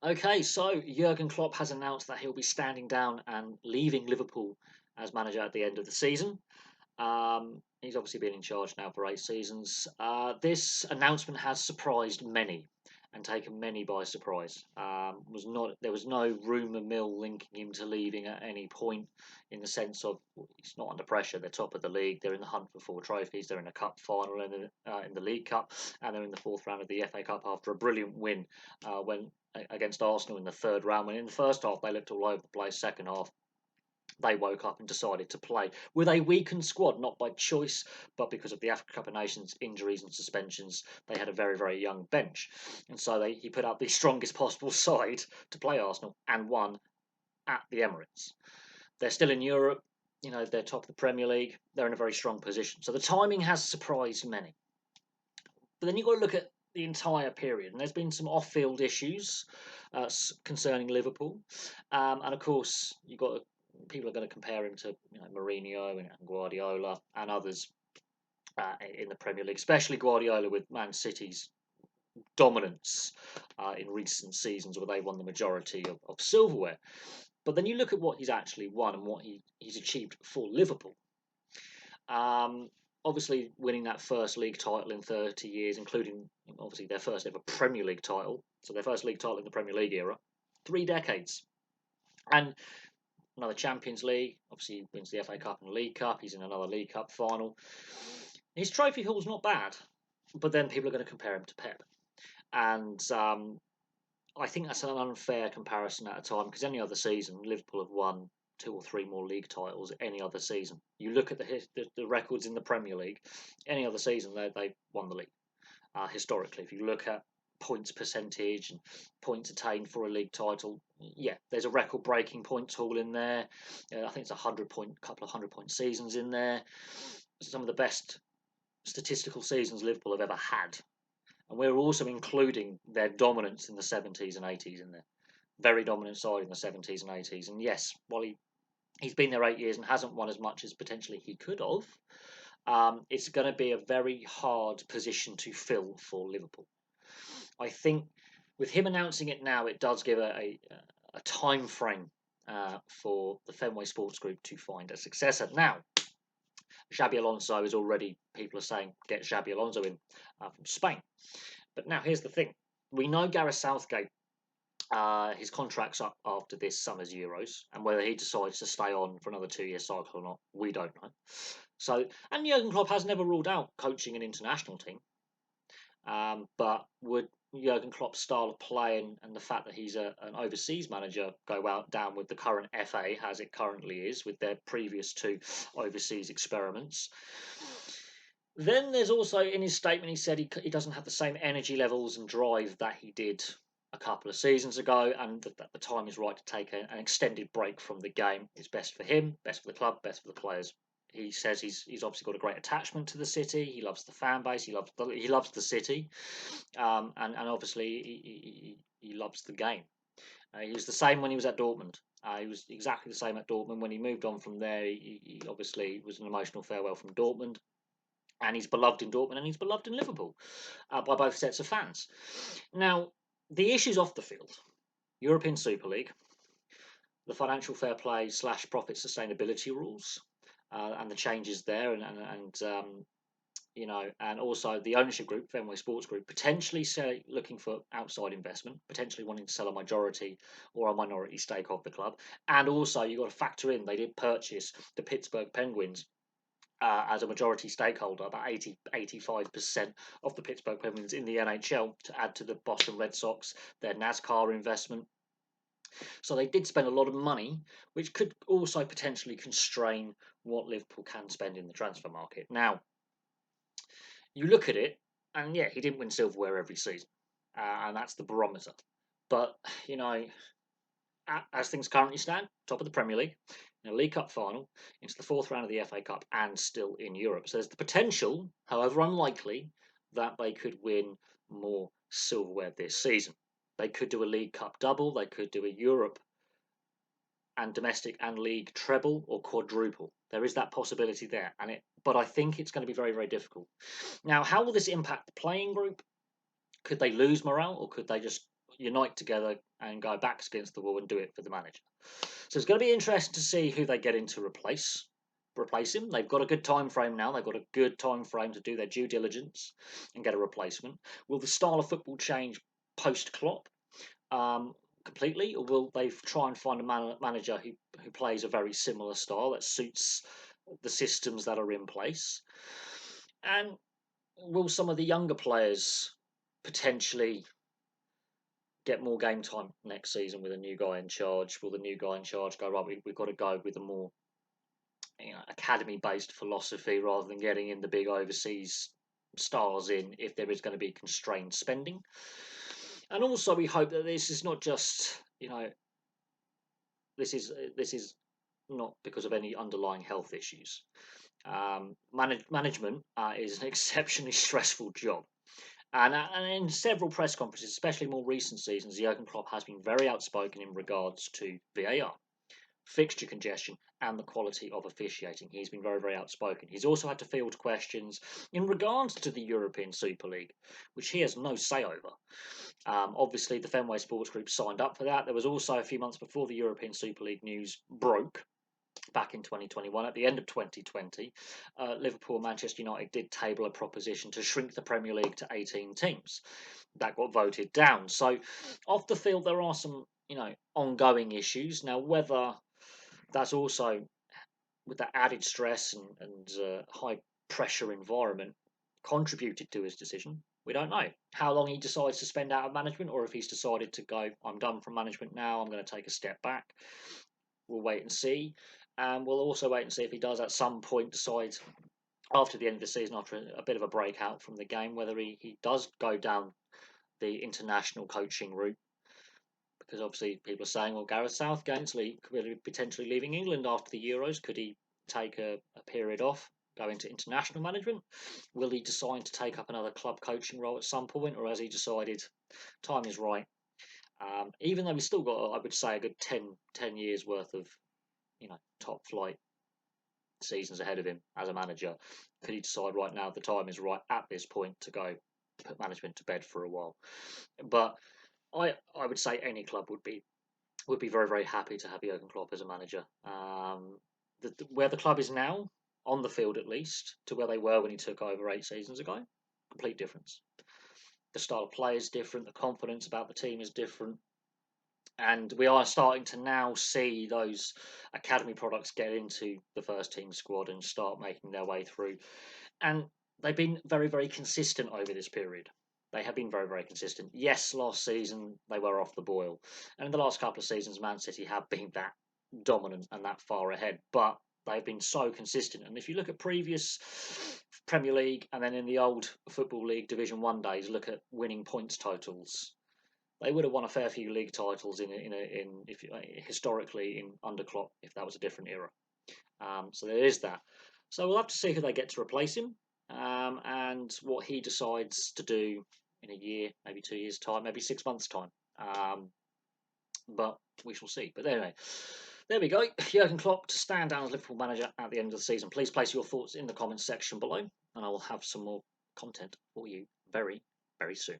Okay, so Jurgen Klopp has announced that he'll be standing down and leaving Liverpool as manager at the end of the season. He's obviously been in charge now for 8 seasons. This announcement has surprised many and taken many by surprise. Was not There was no rumour mill linking him to leaving at any point, in the sense of, well, he's not under pressure. They're top of the league. They're in the hunt for 4 trophies. They're in a cup final and in the League Cup, and they're in the fourth round of the FA Cup after a brilliant win when against Arsenal in the third round. When in the first half they looked all over the place, second half they woke up and decided to play with a weakened squad, not by choice, but because of the Africa Cup of Nations injuries and suspensions. They had a very, very young bench. And so he put out the strongest possible side to play Arsenal and won at the Emirates. They're still in Europe. They're top of the Premier League. They're in a very strong position. So the timing has surprised many. But then you've got to look at the entire period, and there's been some off-field issues concerning Liverpool, and of course people are going to compare him to Mourinho and Guardiola and others in the Premier League, especially Guardiola with Man City's dominance in recent seasons, where they won the majority of silverware. But then you look at what he's actually won and what he's achieved for Liverpool. Um, Obviously, winning that first league title in 30 years, including obviously their first ever Premier League title, so their first league title in the Premier League era, 3 decades. And another Champions League, obviously he wins the FA Cup and the League Cup, he's in another League Cup final. His trophy haul's not bad, but then people are going to compare him to Pep. And I think that's an unfair comparison at a time, because any other season, Liverpool have won 2 or 3 more league titles any other season. You look at the records in the Premier League, any other season they've won the league historically. If you look at points percentage and points attained for a league title, yeah, there's a record-breaking points haul in there. I think it's couple of 100-point seasons in there. Some of the best statistical seasons Liverpool have ever had, and we're also including their dominance in the 70s and 80s in there. Very dominant side in the 70s and 80s. And yes, while he's been there 8 years and hasn't won as much as potentially he could have, it's going to be a very hard position to fill for Liverpool. I think with him announcing it now, it does give a time frame for the Fenway Sports Group to find a successor. Now, Xabi Alonso is already, people are saying, get Xabi Alonso in from Spain. But now here's the thing. We know Gareth Southgate, his contract's up after this summer's Euros, and whether he decides to stay on for another 2-year cycle or not, we don't know. So, and Jurgen Klopp has never ruled out coaching an international team. But would Jurgen Klopp's style of play and the fact that he's an overseas manager go down with the current FA as it currently is, with their previous 2 overseas experiments? Then there's also, in his statement, he said he doesn't have the same energy levels and drive that he did a couple of seasons ago, and that the time is right to take an extended break from the game. It's best for him, best for the club, best for the players. He says he's obviously got a great attachment to the city. He loves the fan base. He loves the city, and obviously he loves the game. He was the same when he was at Dortmund. He was exactly the same at Dortmund. When he moved on from there, he obviously was an emotional farewell from Dortmund, and he's beloved in Dortmund and he's beloved in Liverpool by both sets of fans. Now, the issues off the field: European Super League, the financial fair play / profit sustainability rules, and the changes there, and also the ownership group, Fenway Sports Group, potentially looking for outside investment, potentially wanting to sell a majority or a minority stake of the club. And also, you've got to factor in they did purchase the Pittsburgh Penguins as a majority stakeholder, about 85% of the Pittsburgh Penguins in the NHL, to add to the Boston Red Sox, their NASCAR investment. So they did spend a lot of money, which could also potentially constrain what Liverpool can spend in the transfer market. Now, you look at it, and yeah, he didn't win silverware every season, and that's the barometer. But, as things currently stand, top of the Premier League, in a League Cup final, into the fourth round of the FA Cup, and still in Europe. So there's the potential, however unlikely, that they could win more silverware this season. They could do a League Cup double, they could do a Europe and domestic and league treble or quadruple. There is that possibility there, but I think it's going to be very, very difficult. Now, how will this impact the playing group? Could they lose morale, or could they just unite together and go backs against the wall and do it for the manager. So it's going to be interesting to see who they get in to replace him. They've got a good time frame now. They've got a good time frame to do their due diligence and get a replacement. Will the style of football change post Klopp completely, or will they try and find a manager who plays a very similar style that suits the systems that are in place? And will some of the younger players potentially get more game time next season with a new guy in charge? Will the new guy in charge go, right, we've got to go with a more academy-based philosophy rather than getting in the big overseas stars in if there is going to be constrained spending? And also we hope that this is not just, this is not because of any underlying health issues. Management is an exceptionally stressful job. And in several press conferences, especially more recent seasons, Jurgen Klopp has been very outspoken in regards to VAR, fixture congestion, and the quality of officiating. He's been very, very outspoken. He's also had to field questions in regards to the European Super League, which he has no say over. Obviously, the Fenway Sports Group signed up for that. There was also a few months before the European Super League news broke, back in 2021, at the end of 2020, Liverpool and Manchester United did table a proposition to shrink the Premier League to 18 teams. That got voted down. So off the field, there are some, ongoing issues. Now, whether that's also with that added stress and high pressure environment contributed to his decision, we don't know. How long he decides to spend out of management, or if he's decided to go, I'm done from management now, I'm going to take a step back. We'll wait and see. And we'll also wait and see if he does at some point decide after the end of the season, after a bit of a breakout from the game, whether he does go down the international coaching route. Because obviously people are saying, well, Gareth Southgate's potentially leaving England after the Euros. Could he take a period off, go into international management? Will he decide to take up another club coaching role at some point, or has he decided time is right? Even though we've still got, I would say, a good 10 years worth of top flight seasons ahead of him as a manager, could he decide right now the time is right at this point to go put management to bed for a while? But I would say any club would be very, very happy to have Jurgen Klopp as a manager. Where the club is now, on the field at least, to where they were when he took over 8 seasons ago, complete difference. The style of play is different, the confidence about the team is different. And we are starting to now see those academy products get into the first team squad and start making their way through. And they've been very, very consistent over this period. They have been very, very consistent. Yes, last season they were off the boil. And in the last couple of seasons, Man City have been that dominant and that far ahead. But they've been so consistent. And if you look at previous Premier League and then in the old Football League Division 1 days, look at winning points totals. They would have won a fair few league titles historically in under Klopp if that was a different era. So there is that. So we'll have to see who they get to replace him and what he decides to do in a year, maybe 2 years' time, maybe 6 months' time. But we shall see. But anyway, there we go. Jurgen Klopp to stand down as Liverpool manager at the end of the season. Please place your thoughts in the comments section below, and I will have some more content for you very, very soon.